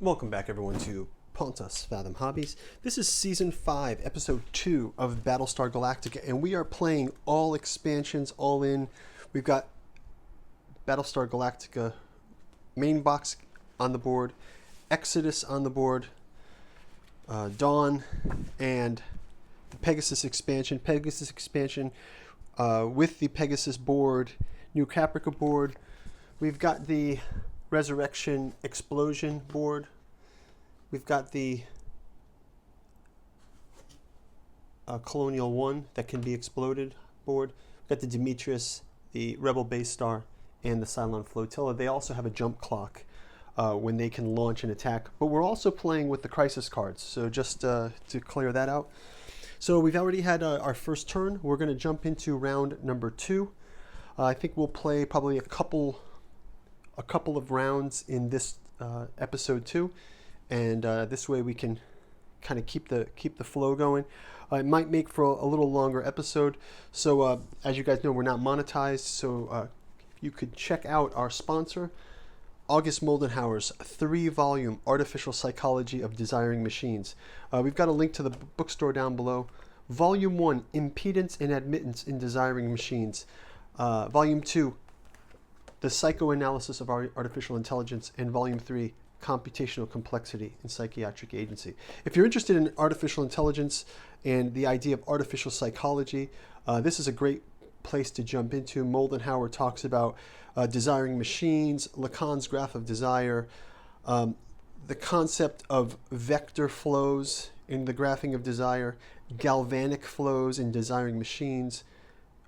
Welcome back, everyone, to Pontos, Fathom, Hobbies. This is Season 5, Episode 2 of Battlestar Galactica, and we are playing all expansions, all in. We've got Battlestar Galactica main box on the board, Exodus on the board, Dawn, and the Pegasus expansion. With the Pegasus board, New Caprica board. We've got the Resurrection Explosion board. We've got the Colonial 1 that can be exploded board. We've got the Demetrius, the Rebel Base Star, and the Cylon Flotilla. They also have a jump clock when they can launch an attack. But we're also playing with the Crisis cards, so just to clear that out. So we've already had our first turn. We're going to jump into round number 2. I think we'll play probably a couple of rounds in this episode 2, and this way we can kind of keep the flow going. It might make for a little longer episode. So as you guys know, we're not monetized, so you could check out our sponsor, August Moldenhauer's 3-volume Artificial Psychology of Desiring Machines. We've got a link to the bookstore down below. Volume 1, Impedance and Admittance in Desiring Machines. Volume 2, The Psychoanalysis of Artificial Intelligence, and Volume 3, Computational Complexity in Psychiatric Agency. If you're interested in artificial intelligence and the idea of artificial psychology, this is a great place to jump into. Moldenhauer talks about desiring machines, Lacan's graph of desire, the concept of vector flows in the graphing of desire, galvanic flows in desiring machines.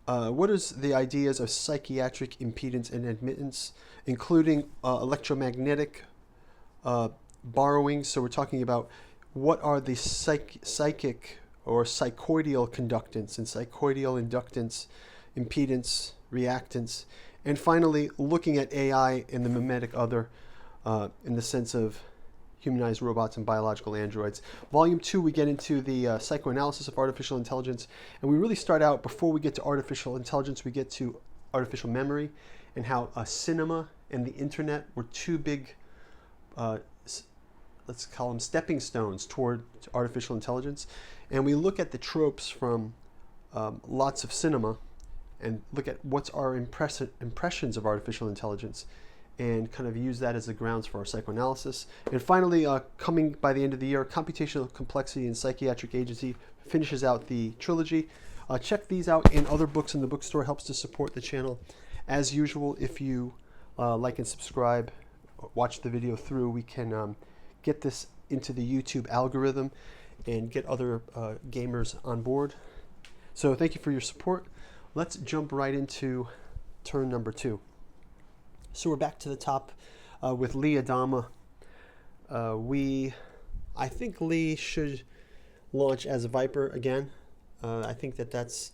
What is the ideas of psychiatric impedance and admittance, including electromagnetic borrowing? So we're talking about what are the psychic or psychoidal conductance and psychoidal inductance, impedance, reactance, and finally looking at AI and the mimetic other in the sense of humanized robots and biological androids. Volume 2, we get into the psychoanalysis of artificial intelligence, and we really start out, before we get to artificial intelligence, we get to artificial memory and how cinema and the internet were two big, let's call them stepping stones toward artificial intelligence. And we look at the tropes from lots of cinema and look at what's our impressions of artificial intelligence, and kind of use that as the grounds for our psychoanalysis. And finally, coming by the end of the year, Computational Complexity and Psychiatric Agency finishes out the trilogy. Check these out and other books in the bookstore. Helps to support the channel. As usual, if you like and subscribe, watch the video through, we can get this into the YouTube algorithm and get other gamers on board. So thank you for your support. Let's jump right into turn number 2. So we're back to the top with Lee Adama. I think Lee should launch as a Viper again. I think that's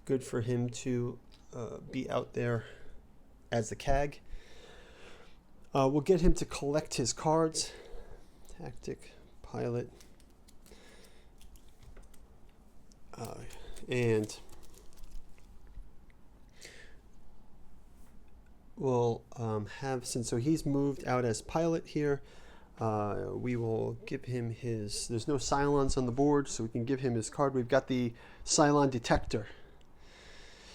good for him to be out there as the CAG. We'll get him to collect his cards. Tactic, pilot, and we'll have, since so he's moved out as pilot here, we will give him his, there's no Cylons on the board, so we can give him his card. We've got the Cylon Detector.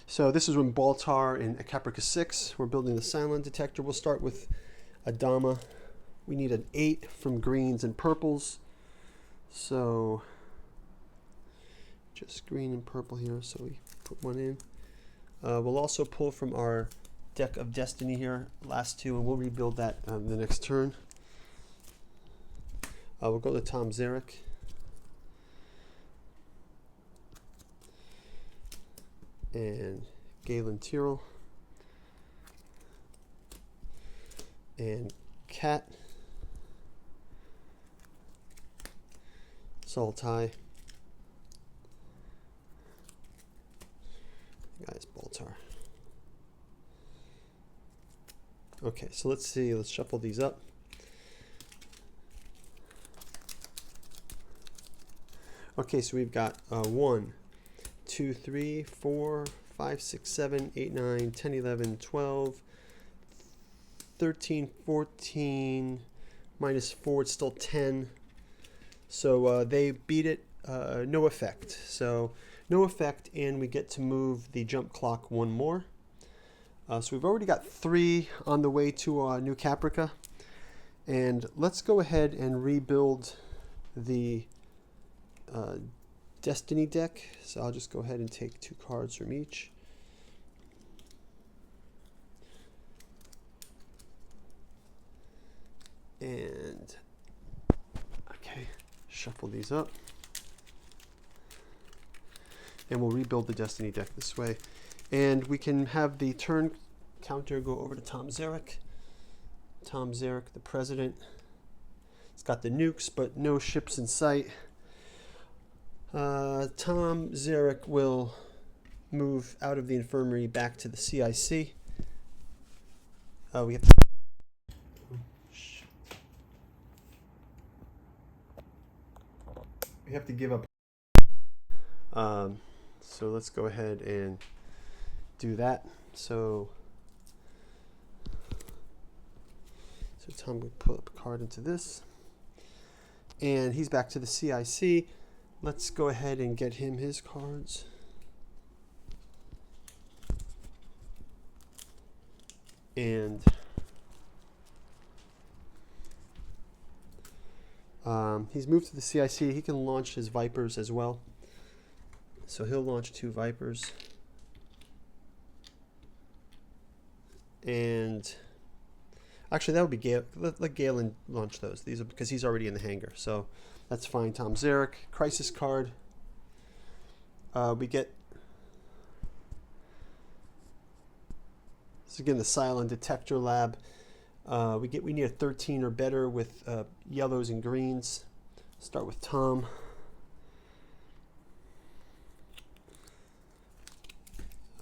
So this is when Baltar in Caprica 6, we're building the Cylon Detector. We'll start with Adama. We need an 8 from greens and purples. So just green and purple here, so we put one in. We'll also pull from our deck of destiny here, last 2, and we'll rebuild that the next turn. We'll go to Tom Zarek. And Galen Tyrrell. And Cat. Saltai. Guys, Baltar. Okay, so let's see. Let's shuffle these up. Okay, so we've got 1, 2, 3, 4, 5, 6, 7, 8, 9, 10, 11, 12, 13, 14, -4, it's still 10. So they beat it, no effect. So no effect, and we get to move the jump clock one more. So we've already got 3 on the way to New Caprica. And let's go ahead and rebuild the Destiny deck. So I'll just go ahead and take 2 cards from each. And okay, shuffle these up. And we'll rebuild the Destiny deck this way. And we can have the turn counter go over to Tom Zarek. Tom Zarek, the president. It's got the nukes, but no ships in sight. Tom Zarek will move out of the infirmary back to the CIC. We have to give up. So let's go ahead and do that. So Tom will put up a card into this. And he's back to the CIC. Let's go ahead and get him his cards. And he's moved to the CIC. He can launch his Vipers as well. So he'll launch 2 Vipers. And actually, that would be Gale. Let Galen launch those. These are because he's already in the hangar. So that's fine. Tom Zarek, crisis card. We get this is again the Cylon Detector lab. We need a 13 or better with yellows and greens. Start with Tom.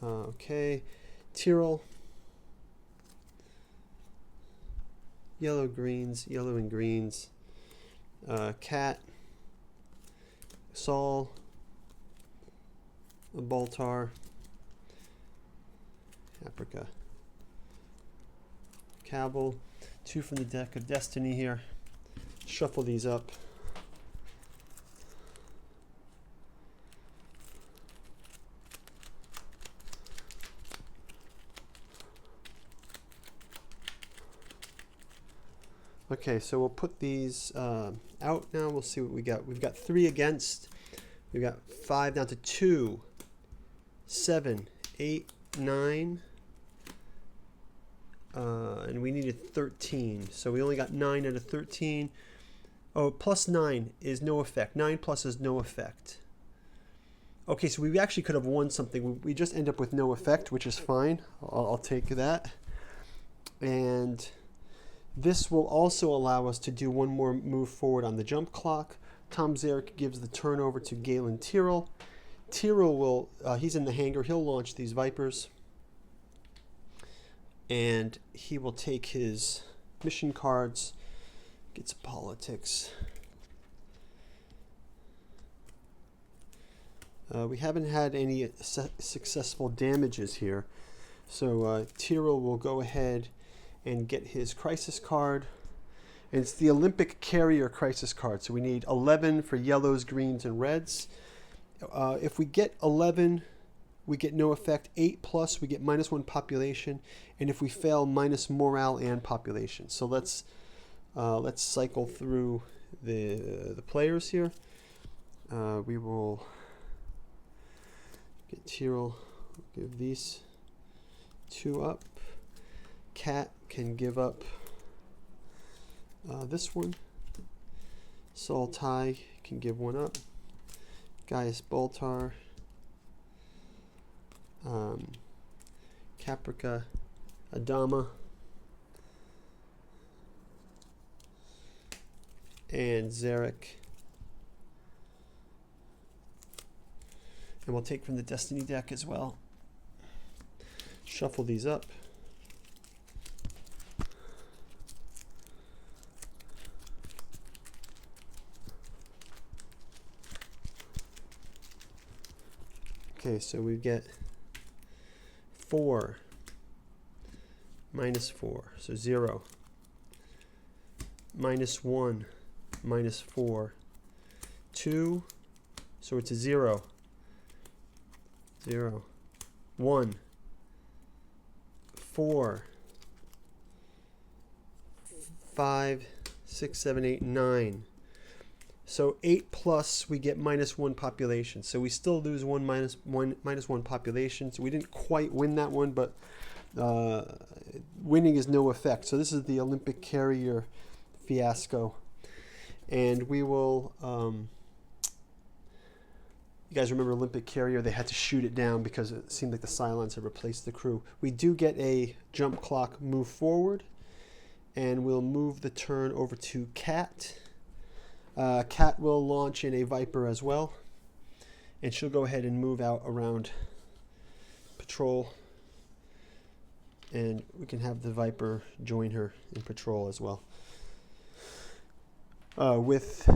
Okay, Tyrrell. Yellow, greens, yellow and greens. Cat. Saul. Baltar. Caprica. Cavill. 2 from the deck of Destiny here. Shuffle these up. Okay, so we'll put these out now. We'll see what we got. We've got 3 against. We've got 5 down to 2, 7, 8, 9. And we needed 13. So we only got 9 out of 13. Oh, plus 9 is no effect. 9 plus is no effect. Okay, so we actually could have won something. We just end up with no effect, which is fine. I'll take that. And this will also allow us to do one more move forward on the jump clock. Tom Zarek gives the turnover to Galen Tyrrell. Tyrrell will, he's in the hangar. He'll launch these Vipers. And he will take his mission cards, get some politics. We haven't had any successful damages here. So Tyrrell will go ahead and get his crisis card. And it's the Olympic Carrier crisis card. So we need 11 for yellows, greens, and reds. If we get 11, we get no effect. 8 plus, we get -1 population. And if we fail, minus morale and population. So let's cycle through the players here. We will get Tyrrell, give these 2 up. Cat can give up this one. Saul Ty can give 1 up. Gaius Baltar. Caprica Adama. And Zarek. And we'll take from the Destiny deck as well. Shuffle these up. Okay, so we get 4 -4, so 0. -1, -4, 2, so it's a 0, 0, 1, 4, 5, 6, 7, 8, 9. So 8 plus, we get -1 population. So we still lose minus one population. So we didn't quite win that one, but winning is no effect. So this is the Olympic carrier fiasco. And we will, you guys remember Olympic carrier? They had to shoot it down because it seemed like the Cylons had replaced the crew. We do get a jump clock move forward. And we'll move the turn over to Cat. Cat will launch in a Viper as well. And she'll go ahead and move out around Patrol. And we can have the Viper join her in Patrol as well. With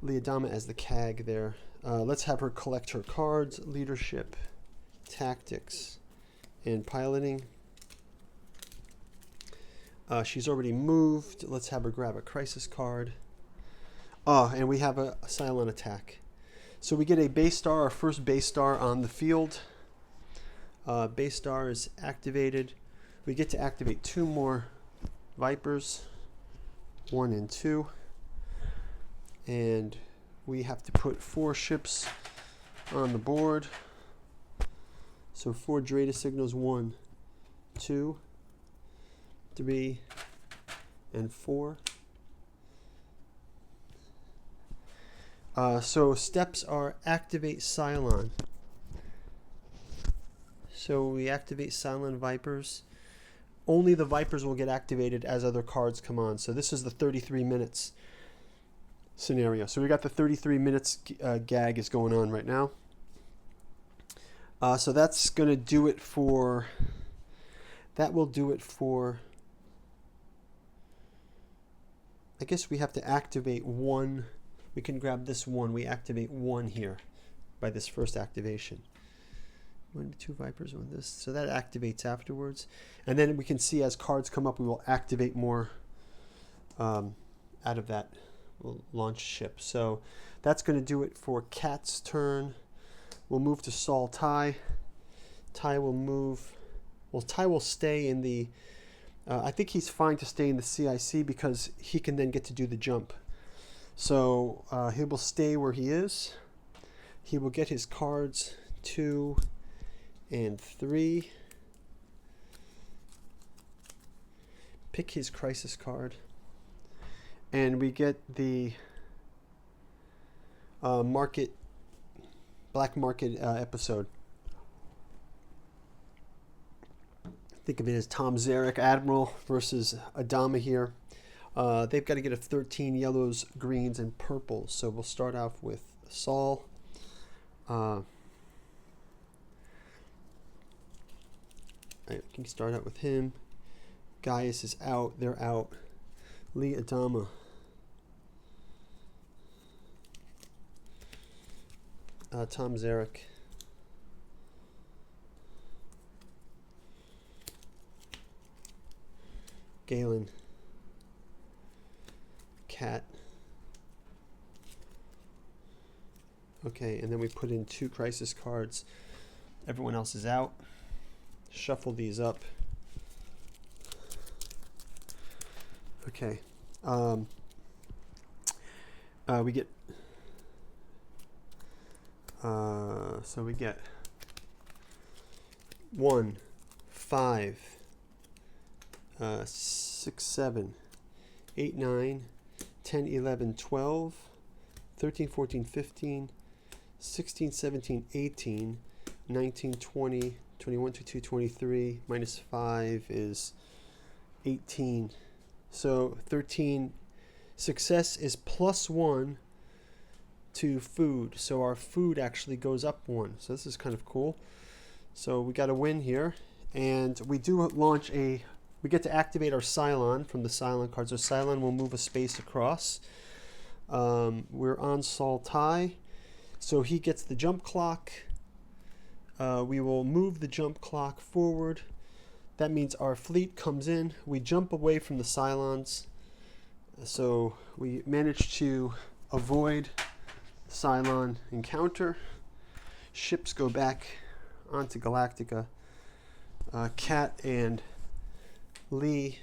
Leodama as the CAG there. Let's have her collect her cards, Leadership, Tactics, and Piloting. She's already moved. Let's have her grab a crisis card. And we have a Cylon attack. So we get a base star, our first base star on the field. Base star is activated. We get to activate 2 more Vipers, 1 and 2. And we have to put 4 ships on the board. So 4 Drata signals, 1, 2, 3, and 4. So steps are activate Cylon. So we activate Cylon Vipers. Only the Vipers will get activated as other cards come on. So this is the 33 minutes scenario. So we got the 33 minutes gag is going on right now. So that's going to do it for... That will do it for... I guess we have to activate 1. We can grab this 1. We activate 1 here by this first activation. 1 to 2 Vipers on this. So that activates afterwards. And then we can see as cards come up, we will activate more out of that launch ship. So that's going to do it for Cat's turn. We'll move to Saul Ty. Ty will move. Well, Ty will stay in the... I think he's fine to stay in the CIC because he can then get to do the jump. So he will stay where he is. He will get his cards 2 and 3. Pick his crisis card. And we get the black market episode. Think of it as Tom Zarek, Admiral, versus Adama here. They've got to get a 13 yellows, greens, and purples. So we'll start off with Saul. I can start out with him. Gaius is out. They're out. Lee Adama. Tom Zarek. Galen. Cat. Okay, and then we put in 2 crisis cards. Everyone else is out. Shuffle these up. Okay. We get... so we get 1, 5, 6, 7, 8, 9, 10, 11, 12, 13, 14, 15, 16, 17, 18, 19, 20, 21, 22, 23, minus 5 is 18. So 13. Success is +1 to food. So our food actually goes up 1. So this is kind of cool. So we got a win here. And we do launch a... We get to activate our Cylon from the Cylon cards. So Cylon will move a space across. We're on Saul Ty. So he gets the jump clock. We will move the jump clock forward. That means our fleet comes in. We jump away from the Cylons. So we managed to avoid Cylon encounter. Ships go back onto Galactica. Kat and Lee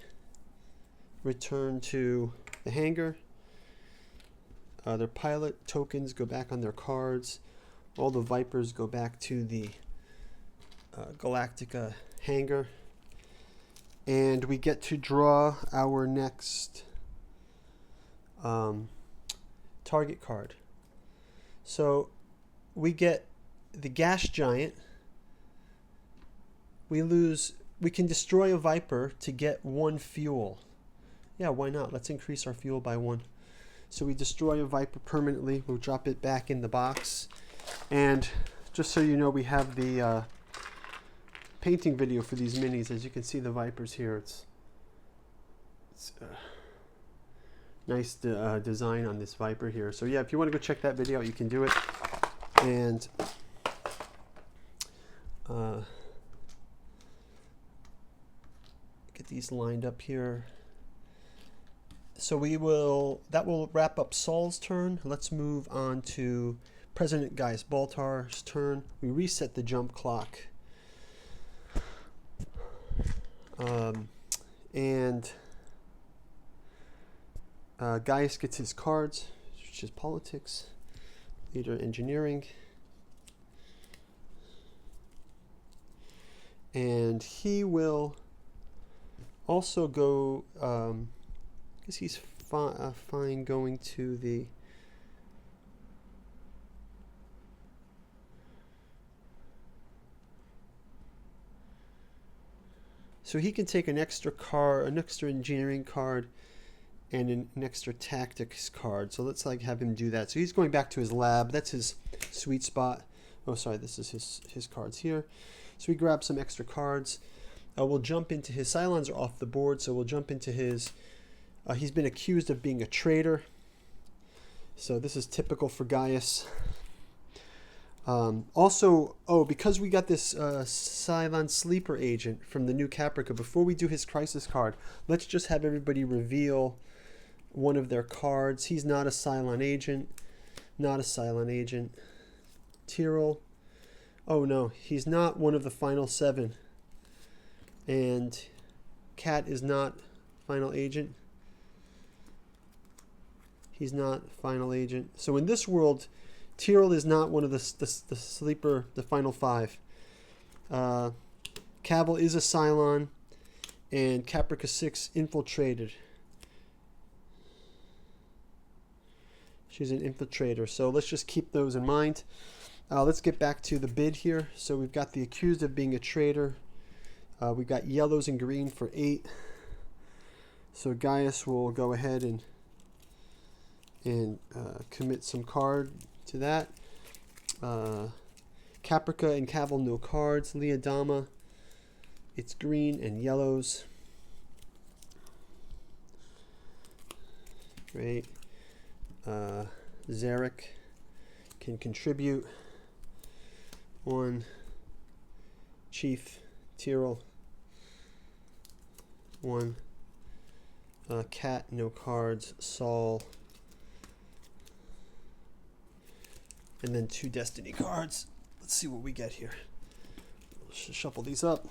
return to the hangar. Their pilot tokens go back on their cards. All the Vipers go back to the Galactica hangar. And we get to draw our next target card. So we get the gas giant. We can destroy a Viper to get 1 fuel. Yeah, why not? Let's increase our fuel by 1. So we destroy a Viper permanently. We'll drop it back in the box. And just so you know, we have the painting video for these minis. As you can see, the Vipers here. It's nice design on this Viper here. So yeah, if you want to go check that video out, you can do it. And get these lined up here. So that will wrap up Saul's turn. Let's move on to President Gaius Baltar's turn. We reset the jump clock. And Gaius gets his cards, which is politics, leader engineering. And he will also go, I guess he's fine going to the so he can take an extra card, an extra engineering card, and an extra tactics card. So let's have him do that. So he's going back to his lab. That's his sweet spot. Oh, sorry, this is his cards here. So we grab some extra cards. We'll jump into his Cylons are off the board, so we'll jump into his. He's been accused of being a traitor. So this is typical for Gaius. Also, because we got this Cylon sleeper agent from the new Caprica, before we do his crisis card, let's just have everybody reveal one of their cards. He's not a Cylon agent. Not a Cylon agent. Tyrell. Oh no, he's not one of the final 7. And Kat is not final agent. He's not final agent. So in this world, Tyrell is not one of the sleeper, the final 5. Cavill is a Cylon, and Caprica 6 infiltrated. She's an infiltrator. So let's just keep those in mind. Let's get back to the bid here. So we've got the accused of being a traitor. We've got yellows and green for 8. So Gaius will go ahead and commit some card to that. Caprica and Cavill, no cards. Leodama, it's green and yellows. Great. Zarek can contribute 1. Chief Tyrell 1. Kat, no cards. Saul. And then 2 destiny cards. Let's see what we get here. Let's shuffle these up.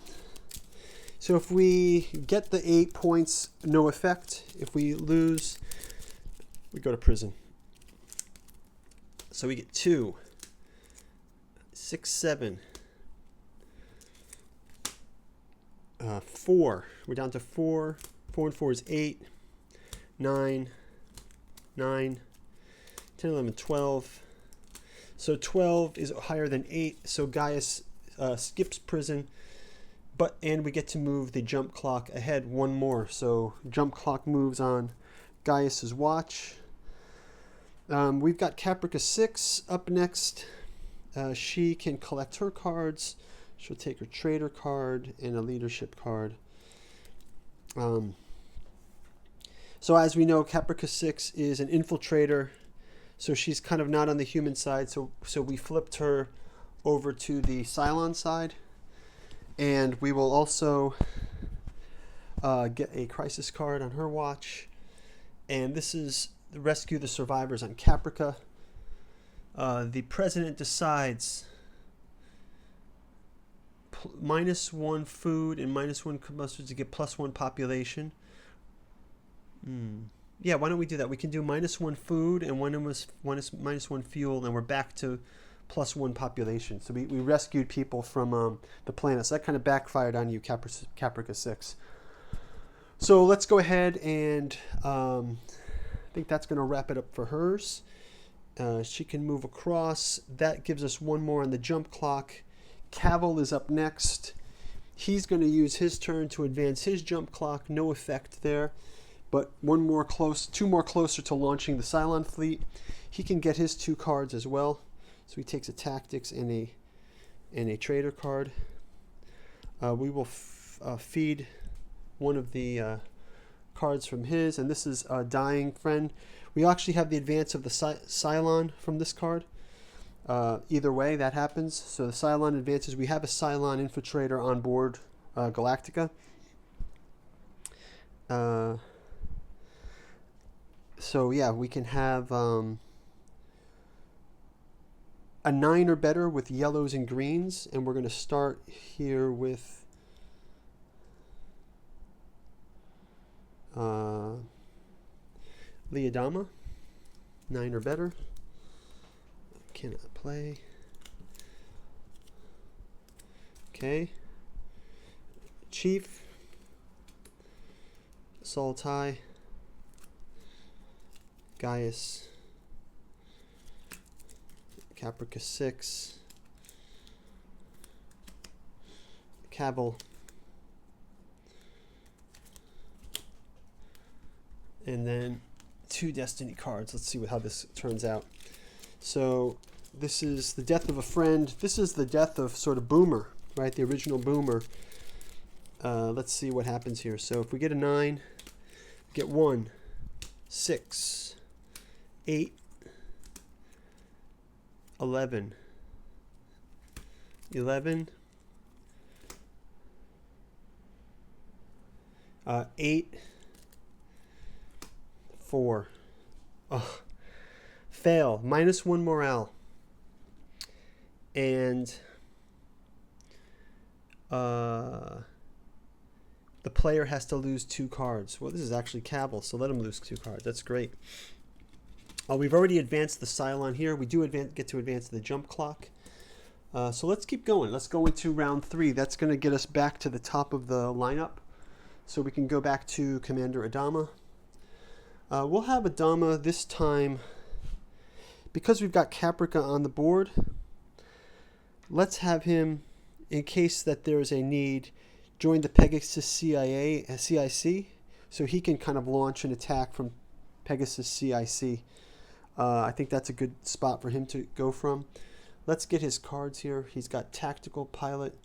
So if we get the 8 points, no effect. If we lose, we go to prison. So we get 2, 6, 7, 4. We're down to 4. 4 and 4 is 8, 9, 9, 10, 11, 12. So 12 is higher than 8. So Gaius skips prison, and we get to move the jump clock ahead 1 more. So jump clock moves on Gaius's watch. We've got Caprica 6 up next. She can collect her cards. She'll take her trader card and a leadership card. So as we know, Caprica 6 is an infiltrator. So she's kind of not on the human side. So we flipped her over to the Cylon side. And we will also get a crisis card on her watch. And this is rescue the survivors on Caprica. The president decides -1 food and -1 combustors to get +1 population. Yeah, why don't we do that? We can do -1 food and -1 fuel, and we're back to +1 population. So we rescued people from the planet. So that kind of backfired on you, Caprica 6. So let's go ahead and I think that's going to wrap it up for hers. She can move across. That gives us one more on the jump clock. Cavill is up next. He's going to use his turn to advance his jump clock. No effect there. But two more closer to launching the Cylon fleet. He can get his 2 cards as well. So he takes a tactics and a trader card. We will feed one of the cards from his, and this is a dying friend. We actually have the advance of the Cylon from this card. Either way, that happens. So the Cylon advances. We have a Cylon infiltrator on board Galactica. So yeah, we can have a 9 or better with yellows and greens, and we're going to start here with Leodama, 9 or better. Cannot play. Okay. Chief, Saltai, Gaius, Caprica 6, Cavill, and then 2 destiny cards. Let's see how this turns out. So this is the death of a friend. This is the death of sort of Boomer, right? The original Boomer. Let's see what happens here. So if we get a 9, get 1, 6, 8, 11, 8, 4. Oh, fail. -1 morale. And the player has to lose 2 cards. Well, this is actually Cavill, so let him lose 2 cards. That's great. We've already advanced the Cylon here. We do get to advance the jump clock. So let's keep going. Let's go into round 3. That's going to get us back to the top of the lineup. So we can go back to Commander Adama. We'll have Adama this time, because we've got Caprica on the board, let's have him, in case that there is a need, join the Pegasus CIC, so he can kind of launch an attack from Pegasus CIC. I think that's a good spot for him to go from. Let's get his cards here. He's got Tactical Pilot,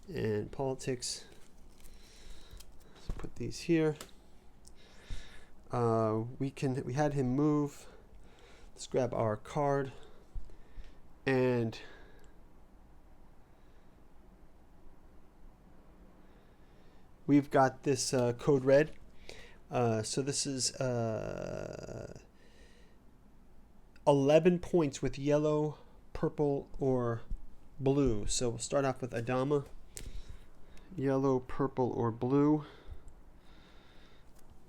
and Politics. Let's put these here. We had him move. Let's grab our card, and we've got this code red. So this is 11 points with yellow, purple, or blue. So we'll start off with Adama. Yellow, purple, or blue.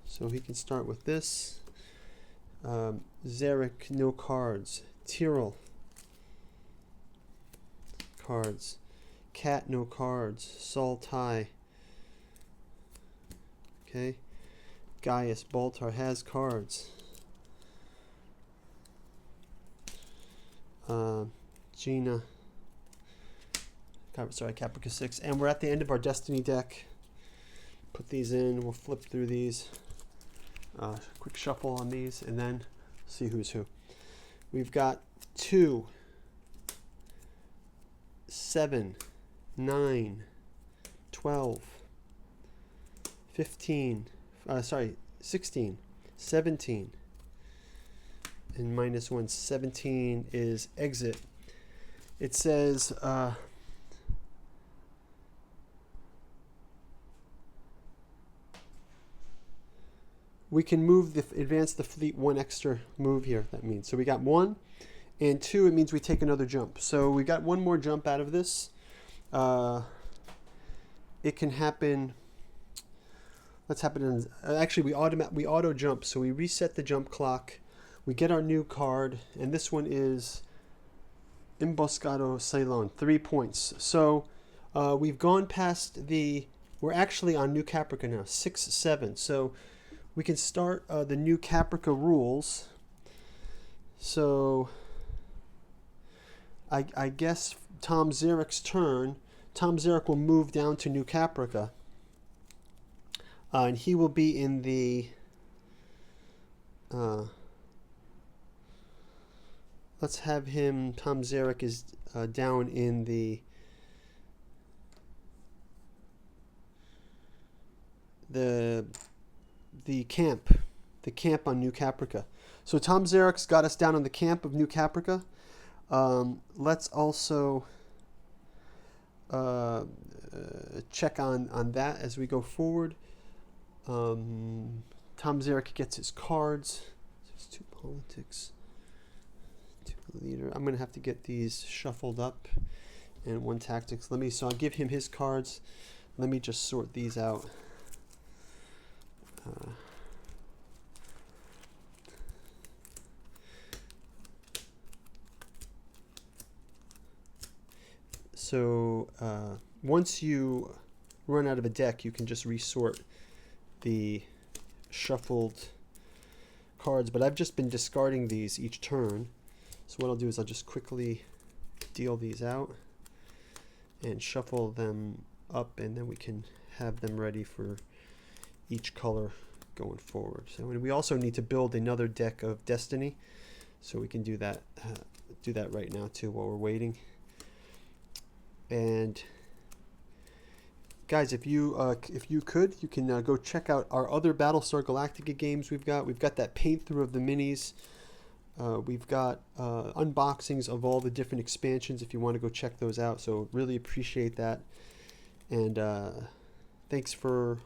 So he can start with this. Zarek, no cards. Tyrell, cards. Cat, no cards. Saltai. Okay. Gaius Baltar has cards. Gina. Caprica 6. And we're at the end of our Destiny deck. Put these in. We'll flip through these. Quick shuffle on these, and then see who's who. We've got 2, 7, 9, 12, 15, 16, 17, and -1. 17 is exit. It says we can move advance the fleet one extra move here. That means so we got 1 and 2. It means we take another jump. So we got one more jump out of this. It can happen. Let's happen in. Actually, we auto jump. So we reset the jump clock. We get our new card, and this one is Emboscado Cylon, 3 points. So we've gone past the. We're actually on New Caprica now, 6-7. So we can start the New Caprica rules. So I guess Tom Zarek's turn. Tom Zarek will move down to New Caprica. And he will be in the... let's have him... Tom Zarek is down in the camp. The camp on New Caprica. So Tom Zarek's got us down on the camp of New Caprica. Let's also... check on that as we go forward. Tom Zarek gets his cards. There's 2 politics, 2 leader. I'm gonna have to get these shuffled up, and 1 tactics. So I'll give him his cards. Let me just sort these out. So once you run out of a deck, you can just resort the shuffled cards. But I've just been discarding these each turn. So what I'll do is I'll just quickly deal these out and shuffle them up, and then we can have them ready for each color going forward. So and we also need to build another deck of Destiny, so we can do that right now too while we're waiting. And guys, if you could, you can go check out our other Battlestar Galactica games we've got. We've got that paint through of the minis. We've got unboxings of all the different expansions if you want to go check those out. So really appreciate that. And thanks for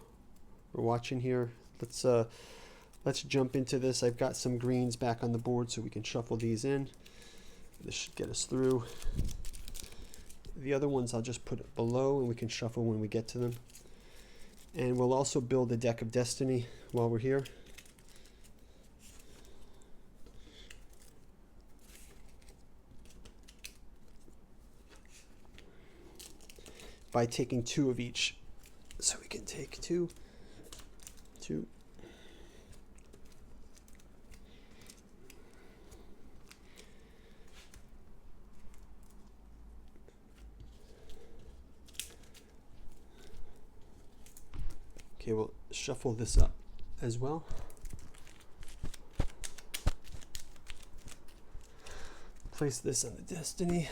watching here. Let's jump into this. I've got some greens back on the board so we can shuffle these in. This should get us through. The other ones I'll just put below, and we can shuffle when we get to them. And we'll also build a deck of Destiny while we're here. By taking 2 of each. So we can take 2. Okay, we'll shuffle this up as well. Place this on the Destiny.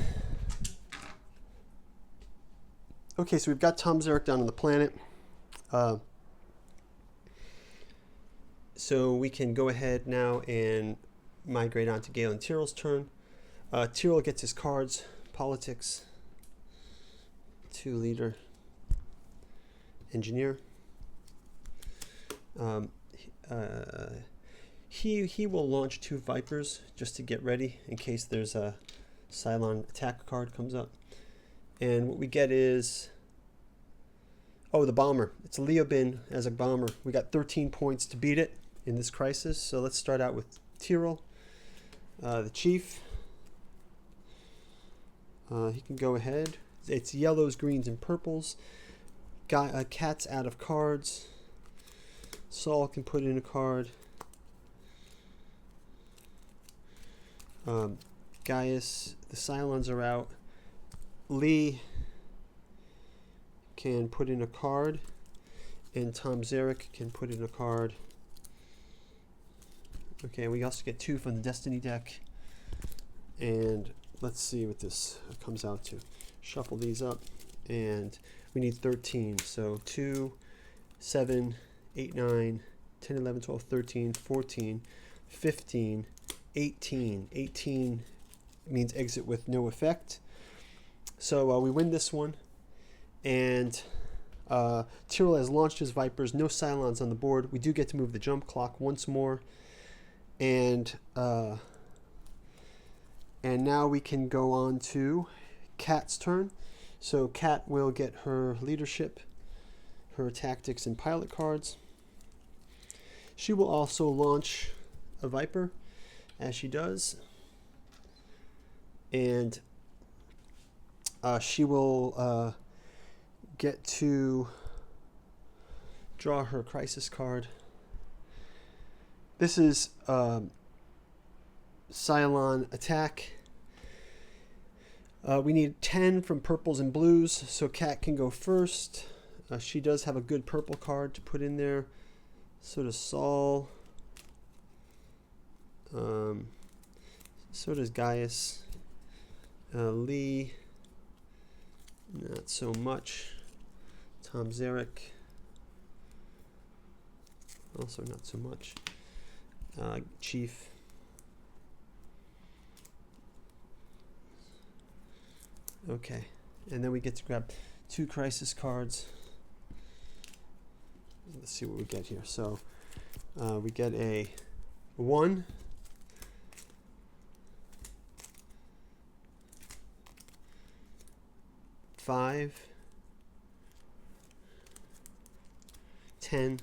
Okay, so we've got Tom Zarek down on the planet. So we can go ahead now and migrate on to Galen Tyrrell's turn. Tyrrell gets his cards, politics, 2 leader, engineer. He will launch 2 Vipers just to get ready in case there's a Cylon attack card comes up. And what we get is, the bomber. It's a Leobin as a bomber. We got 13 points to beat it in this crisis. So let's start out with Tyrrell, the chief. He can go ahead. It's yellows, greens, and purples. Cat's out of cards. Saul can put in a card. Gaius, the Cylons are out. Lee can put in a card, and Tom Zarek can put in a card. Okay, we also get 2 from the Destiny deck. And let's see what this comes out to. Shuffle these up, and we need 13. So 2, 7, 8, 9, 10, 11, 12, 13, 14, 15, 18. 18 means exit with no effect. So we win this one, and Tyrrell has launched his Vipers. No Cylons on the board. We do get to move the jump clock once more. And now we can go on to Kat's turn. So Kat will get her leadership, her tactics, and pilot cards. She will also launch a Viper, as she does. And she will get to draw her crisis card. This is Cylon attack. We need 10 from purples and blues, so Kat can go first. She does have a good purple card to put in there. So does Saul. So does Gaius. Lee. Not so much. Tom Zarek. Also not so much. Chief. Okay, and then we get to grab 2 crisis cards. Let's see what we get here. So we get a 1, 5, 10,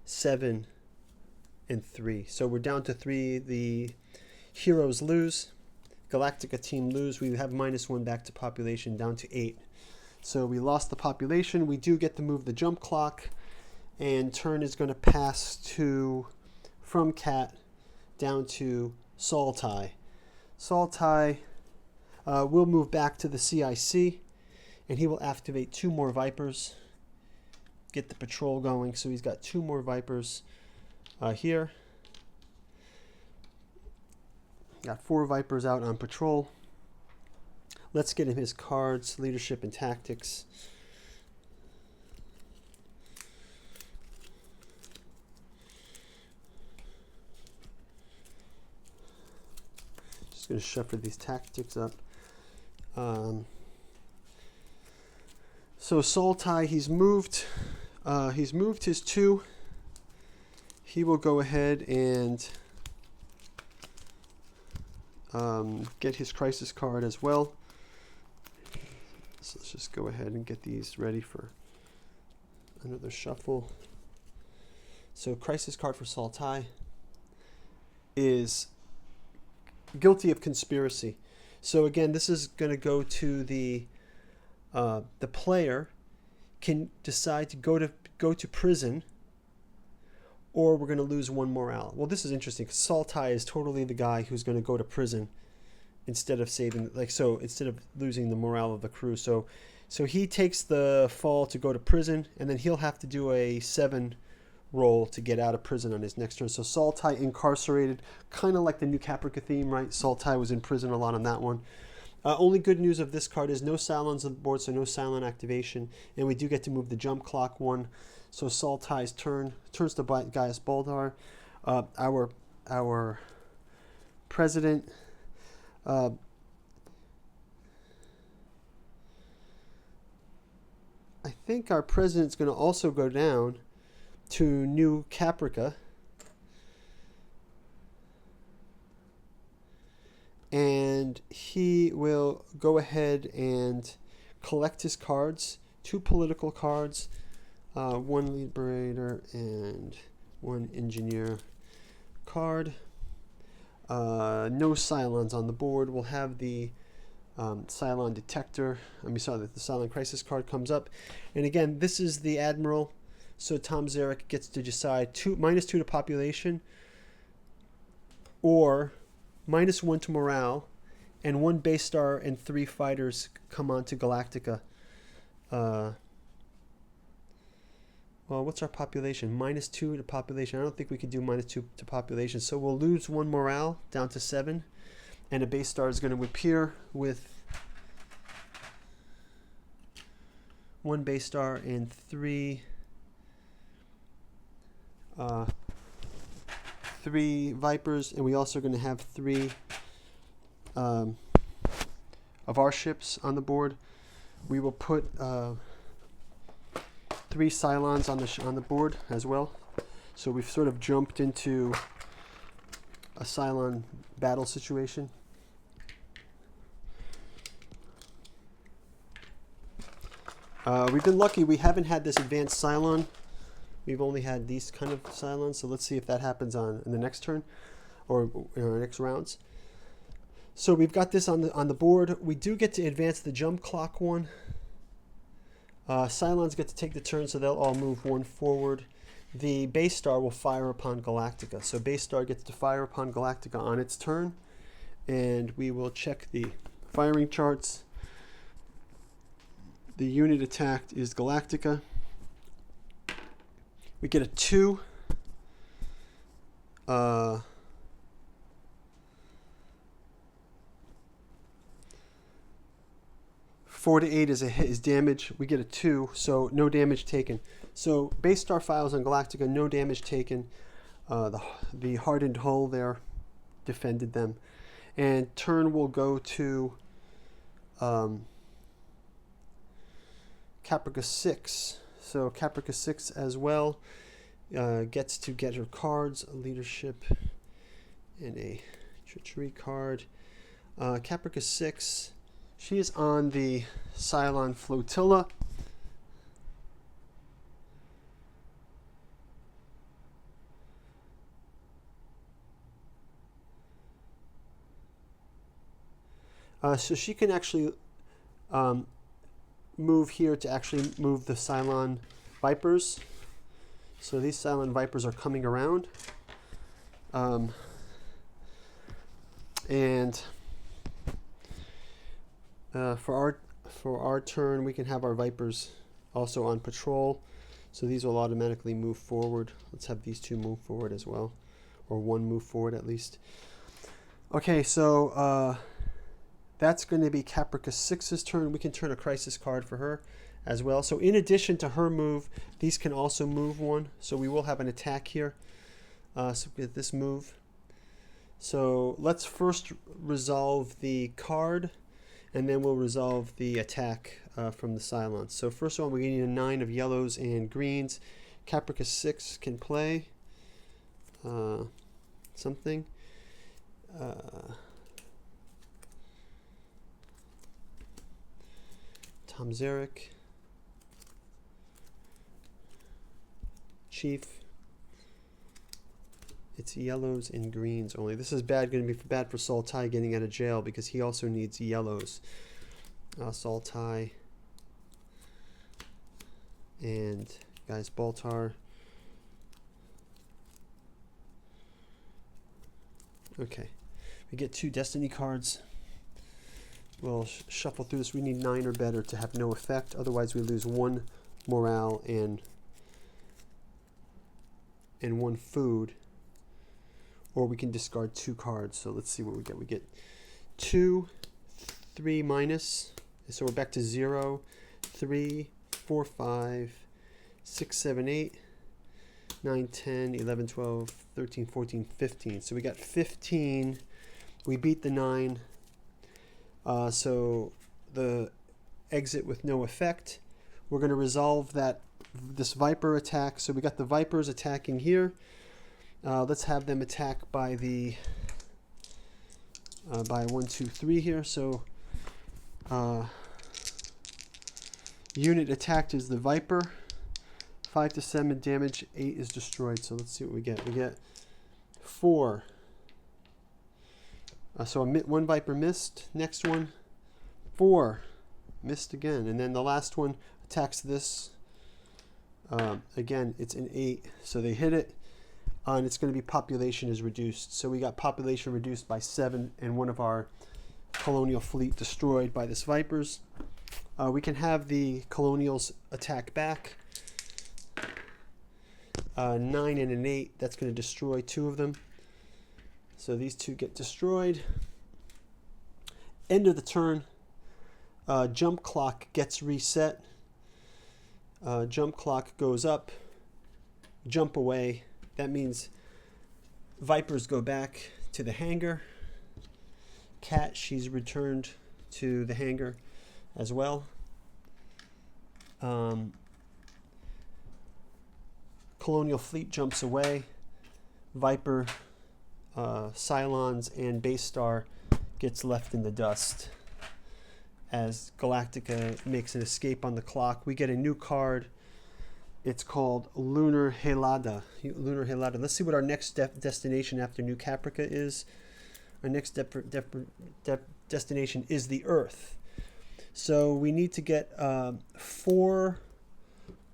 7, and 3. So we're down to 3. The heroes lose. Galactica team lose. We have -1 back to population, down to 8. So we lost the population. We do get to move the jump clock, and turn is going to pass from Kat down to Saltai. Saltai will move back to the CIC, and he will activate 2 more Vipers, get the patrol going. So he's got 2 more Vipers here. Got 4 Vipers out on patrol. Let's get him his cards, leadership and tactics. Just going to shuffle these tactics up. So Saltai, he's moved his 2. He will go ahead and get his crisis card as well. So let's just go ahead and get these ready for another shuffle. So crisis card for Saltai is guilty of conspiracy. So again, this is going to go to the player can decide to go to prison, or we're going to lose 1 morale. Well, this is interesting because Saltai is totally the guy who's going to go to prison instead of saving, instead of losing the morale of the crew. So he takes the fall to go to prison, and then he'll have to do a 7 roll to get out of prison on his next turn. So Saltai incarcerated, kind of like the new Caprica theme, right? Saltai was in prison a lot on that one. Only good news of this card is no Cylons on the board, so no Cylon activation, and we do get to move the jump clock 1. So Saltai's turns to Gaius Baldar. Our president. I think our president's going to also go down to New Caprica. And he will go ahead and collect his cards, 2 political cards, 1 Liberator and 1 Engineer card. No Cylons on the board. We'll have the Cylon Detector. We saw that the Cylon Crisis card comes up. And again, this is the Admiral. So Tom Zarek gets to decide -2 to population, or -1 to morale, and 1 base star and 3 fighters come on to Galactica. Well, what's our population? -2 to population. I don't think we could do -2 to population. So we'll lose 1 morale down to 7. And a base star is going to appear with 1 base star and 3 Vipers. And we also are going to have 3 of our ships on the board. We will put 3 Cylons on the board as well. So we've sort of jumped into a Cylon battle situation. We've been lucky. We haven't had this advanced Cylon. We've only had these kind of Cylons. So let's see if that happens in the next turn or in our next rounds. So we've got this on the board. We do get to advance the jump clock one. Cylons get to take the turn, so they'll all move 1 forward. The base star will fire upon Galactica. So base star gets to fire upon Galactica on its turn, and we will check the firing charts. The unit attacked is Galactica. We get a 2. 4 to 8 is damage. We get a 2, so no damage taken. So base star files on Galactica, no damage taken. The hardened hull there defended them. And turn will go to Caprica 6. So Caprica 6 as well gets to get her cards, a leadership and a treachery card. Caprica 6, she is on the Cylon flotilla. So she can actually move here to actually move the Cylon Vipers. So these Cylon Vipers are coming around. For our turn, we can have our Vipers also on patrol. So these will automatically move forward. Let's have these 2 move forward as well, or 1 move forward at least. Okay, so that's going to be Caprica 6's turn. We can turn a crisis card for her as well. So in addition to her move, these can also move 1. So we will have an attack here. So we get this move. So let's first resolve the card, and then we'll resolve the attack from the Cylons. So first of all, we need a 9 of yellows and greens. Caprica 6 can play something. Tom Zarek, Chief. It's yellows and greens only. This is bad. Going to be bad for Saul Ty getting out of jail because he also needs yellows. Saul Ty and guys Baltar. Okay, we get 2 destiny cards. We'll shuffle through this. We need 9 or better to have no effect. Otherwise, we lose 1 morale and 1 food. Or we can discard 2 cards. So let's see what we get. We get 2, 3 minus. So we're back to 0, 3, 4, 5, 6, 7, 8, 9, 10, 11, 12, 13, 14, 15. So we got 15. We beat the 9. So the exit with no effect. We're going to resolve this Viper attack. So we got the Vipers attacking here. Let's have them attack by 1, 2, 3 here. So unit attacked is the Viper. 5 to 7 damage. 8 is destroyed. So let's see what we get. We get 4. So 1 Viper missed. Next one, 4 missed again, and then the last one attacks this. Again, it's an 8, so they hit it, and it's going to be population is reduced. So we got population reduced by 7, and 1 of our colonial fleet destroyed by this Vipers. We can have the colonials attack back. 9 and an 8. That's going to destroy 2 of them. So these 2 get destroyed. End of the turn. Jump clock gets reset. Jump clock goes up. Jump away. That means Vipers go back to the hangar. Cat, she's returned to the hangar as well. Colonial Fleet jumps away. Viper, Cylons, and Base Star gets left in the dust as Galactica makes an escape on the clock. We get a new card. It's called Lunar Helada. Lunar Helada. Let's see what our next destination after New Caprica is. Our next destination is the Earth. So we need to get 4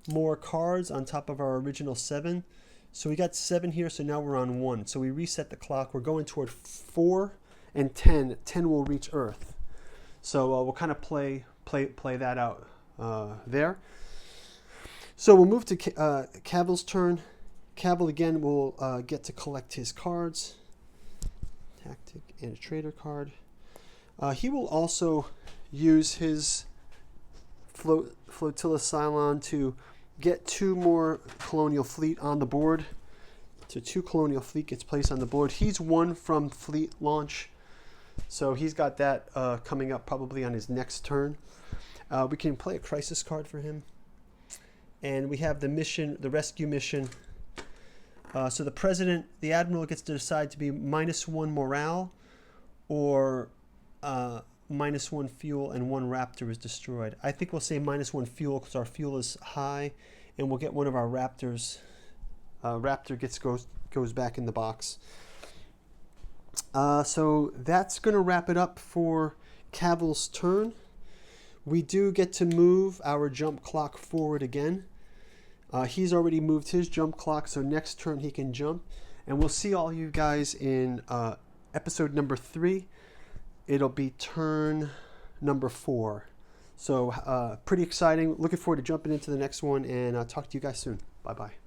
more cards on top of our original 7. So we got 7 here, so now we're on 1. So we reset the clock. We're going toward 4 and 10. 10 will reach Earth. So we'll kind of play that out there. So we'll move to Cavill's turn. Cavill again will get to collect his cards. Tactic and a trader card. He will also use his Flotilla Cylon to get 2 more Colonial Fleet on the board. So 2 Colonial Fleet gets placed on the board. He's 1 from fleet launch. So he's got that coming up probably on his next turn. We can play a crisis card for him. And we have the mission, the rescue mission. So the president, the admiral gets to decide to be -1 morale or -1 fuel and 1 Raptor is destroyed. I think we'll say -1 fuel because our fuel is high, and we'll get one of our Raptors. Raptor goes back in the box. So that's going to wrap it up for Cavill's turn. We do get to move our jump clock forward again. He's already moved his jump clock, so next turn he can jump. And we'll see all you guys in episode number 3. It'll be turn number 4. So pretty exciting. Looking forward to jumping into the next one, and I'll talk to you guys soon. Bye-bye.